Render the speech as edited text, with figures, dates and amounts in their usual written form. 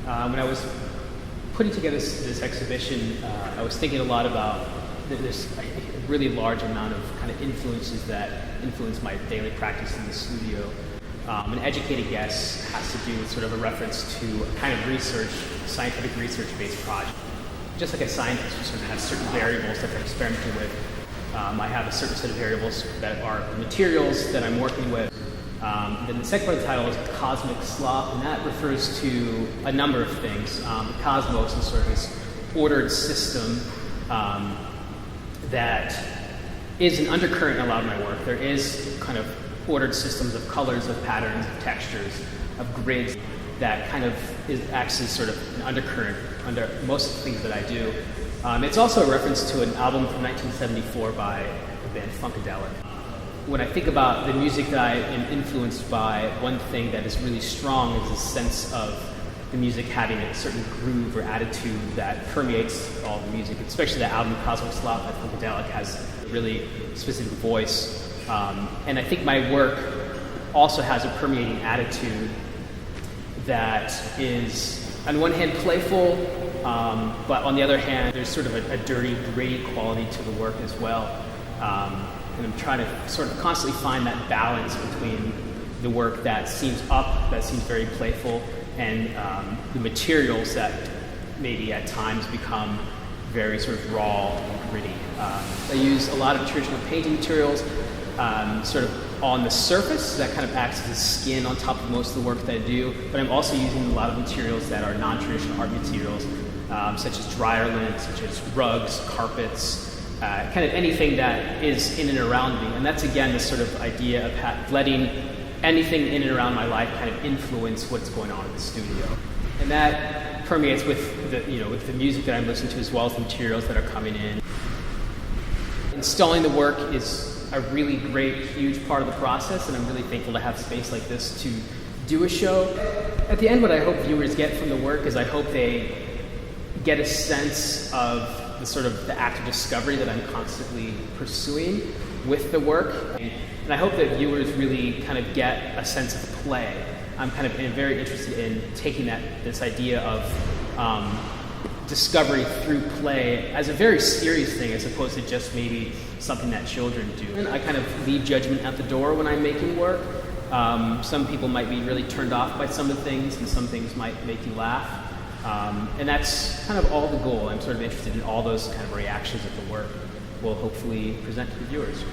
When I was putting together this exhibition, I was thinking a lot about this really large amount of kind of influences that influence my daily practice in the studio. An educated guess has to do with sort of a reference to a kind of research, scientific research-based project. Just like a scientist who sort of has certain variables that they're experimenting with, I have a certain set of variables that are materials that I'm working with. Then the second part of the title is Cosmic Slop, and that refers to a number of things. The cosmos is sort of this ordered system that is an undercurrent in a lot of my work. There is kind of ordered systems of colors, of patterns, of textures, of grids that kind of acts as sort of an undercurrent under most of the things that I do. It's also a reference to an album from 1974 by the band Funkadelic. When I think about the music that I am influenced by, one thing that is really strong is a sense of the music having a certain groove or attitude that permeates all the music, especially the album Cosmic Slop by Funkadelic has a really specific voice. And I think my work also has a permeating attitude that is, on one hand, playful, but on the other hand, there's sort of a dirty, gritty quality to the work as well. And I'm trying to sort of constantly find that balance between the work that seems up, that seems very playful, and the materials that maybe at times become very sort of raw and gritty. I use a lot of traditional painting materials sort of on the surface that kind of acts as a skin on top of most of the work that I do, but I'm also using a lot of materials that are non-traditional art materials, such as dryer lint, such as rugs, carpets, kind of anything that is in and around me. And that's, again, this sort of idea of letting anything in and around my life kind of influence what's going on in the studio. And that permeates with the music that I'm listening to, as well as the materials that are coming in. Installing the work is a really great, huge part of the process, and I'm really thankful to have space like this to do a show. At the end, what I hope viewers get from the work is I hope they get a sense of the act of discovery that I'm constantly pursuing with the work. And I hope that viewers really kind of get a sense of play. I'm kind of very interested in taking this idea of discovery through play as a very serious thing, as opposed to just maybe something that children do. And I kind of leave judgment at the door when I'm making work. Some people might be really turned off by some of the things, and some things might make you laugh. And that's kind of all the goal. I'm sort of interested in all those kind of reactions that the work will hopefully present to the viewers.